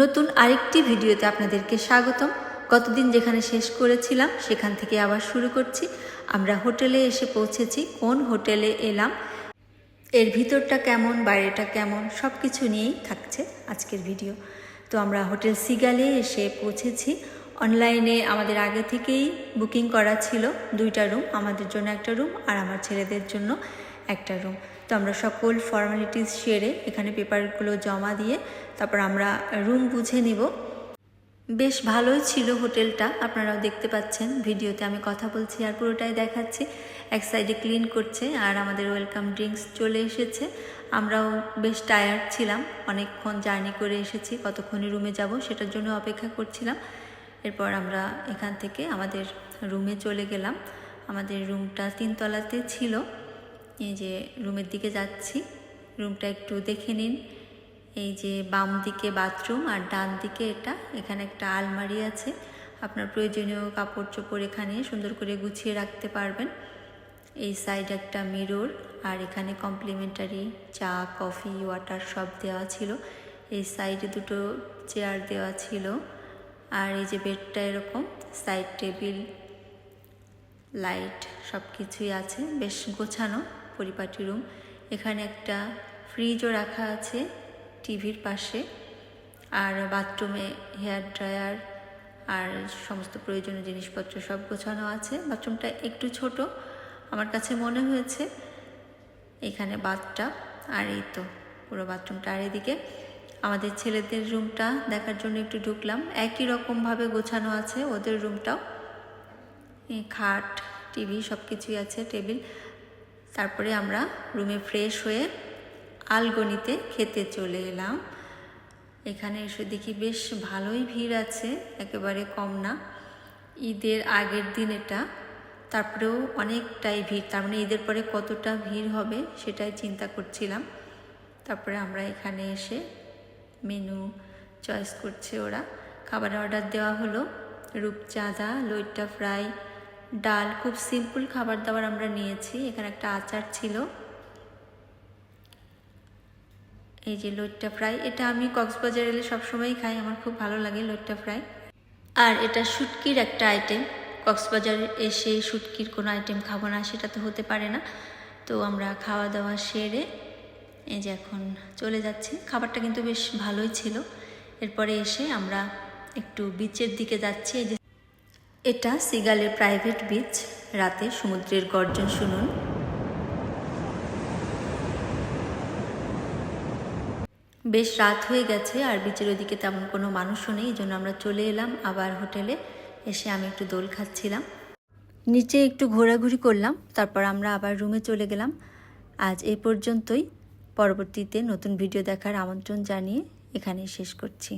নতুন আরেকটি ভিডিওতে আপনাদেরকে স্বাগতম। গতদিন যেখানে শেষ করেছিলাম সেখান থেকে আবার শুরু করছি। আমরা হোটেলে এসে পৌঁছেছি। কোন হোটেলে এলাম, এর ভিতরটা কেমন, বাইরেটা কেমন, সব কিছু নিয়েই থাকছে আজকের ভিডিও। তো আমরা হোটেল সিগালে এসে পৌঁছেছি। অনলাইনে আমাদের আগে থেকেই বুকিং করা ছিল 2টা রুম, আমাদের জন্য একটা রুম আর আমার ছেলেদের জন্য একটা রুম। তো আমরা সকল ফর্মালিটিস সেরে এখানে পেপারগুলো জমা দিয়ে তারপর আমরা রুম বুঝে নিব। বেশ ভালোই ছিল হোটেলটা, আপনারাও দেখতে পাচ্ছেন ভিডিওতে। আমি কথা বলছি আর পুরোটাই দেখাচ্ছি। এক সাইডে ক্লিন করছে আর আমাদের ওয়েলকাম ড্রিঙ্কস চলে এসেছে। আমরাও বেশ টায়ার্ড ছিলাম, অনেকক্ষণ জার্নি করে এসেছি, কতক্ষণে রুমে যাব সেটার জন্য অপেক্ষা করছিলাম। এরপর আমরা এখান থেকে আমাদের রুমে চলে গেলাম। আমাদের রুমটা 3 তলাতে ছিল। এই যে রুমের দিকে যাচ্ছি, রুমটা একটু দেখে নিন। এই যে বাম দিকে বাথরুম আর ডান দিকে এখানে একটা আলমারি আছে। আপনার প্রয়োজনীয় কাপড় চোপড় এখানে সুন্দর করে গুছিয়ে রাখতে পারবেন। এই সাইড একটা মিরর আর এখানে কমপ্লিমেন্টারি চা, কফি, ওয়াটার সব দেওয়া ছিল। এই সাইডে 2টো চেয়ার দেওয়া ছিল। আর এই যে বেডটা এরকম, সাইড টেবিল, লাইট সব কিছুই আছে। বেশ গোছানো পরিপাটি রুম। এখানে একটা ফ্রিজও রাখা আছে টিভির পাশে। আর বাথরুমে হেয়ার ড্রায়ার আর সমস্ত প্রয়োজনীয় জিনিসপত্র সব গোছানো আছে। বাথরুমটা একটু ছোট আমার কাছে মনে হয়েছে। এখানে বাথটাব আর এই তো পুরো বাথরুমটা। আর এদিকে আমাদের ছেলেদের রুমটা দেখার জন্য একটু ঢুকলাম। একই রকমভাবে গোছানো আছে ওদের রুমটাও। খাট, টিভি সব কিছুই আছে, টেবিল। তারপরে আমরা রুমে ফ্রেশ হয়ে আলগনিতে খেতে চলে এলাম। এখানে এসে দেখি বেশ ভালোই ভিড় আছে, একেবারে কম না। ঈদের আগের দিন এটা, তারপরেও অনেকটাই ভিড়। তার মানে ঈদের পরে কতটা ভিড় হবে সেটাই চিন্তা করছিলাম। তারপরে আমরা এখানে এসে মেনু চয়েস করছে ওরা। খাবারের অর্ডার দেওয়া হলো রূপচাঁদা, লইট্টা ফ্রাই, ডাল। খুব সিম্পল খাবার দাবার আমরা নিয়েছি। এখানে একটা আচার ছিল। এই যে লইট্টা ফ্রাই, এটা আমি কক্সবাজার এলে সবসময়ই খাই, আমার খুব ভালো লাগে লইট্টা ফ্রাই। আর এটা শুটকির একটা আইটেম। কক্সবাজার এসে শুটকির কোনো আইটেম খাবো না সেটা তো হতে পারে না। তো আমরা খাওয়া দাওয়া সেরে এই যে এখন চলে যাচ্ছি। খাবারটা কিন্তু বেশ ভালোই ছিল। এরপরে এসে আমরা একটু বিচের দিকে যাচ্ছি। এই যে এটা সিগালের প্রাইভেট বিচ। রাতে সমুদ্রের গর্জন শুনুন। বেশ রাত হয়ে গেছে আর বিচের ওদিকে তেমন কোনো মানুষও নেই, এই জন্য আমরা চলে এলাম আবার হোটেলে। এসে আমি একটু দোল খাচ্ছিলাম, নিচে একটু ঘোরাঘুরি করলাম, তারপর আমরা আবার রুমে চলে গেলাম। আজ এই পর্যন্তই। পরবর্তীতে নতুন ভিডিও দেখার আমন্ত্রণ জানিয়ে এখানেই শেষ করছি।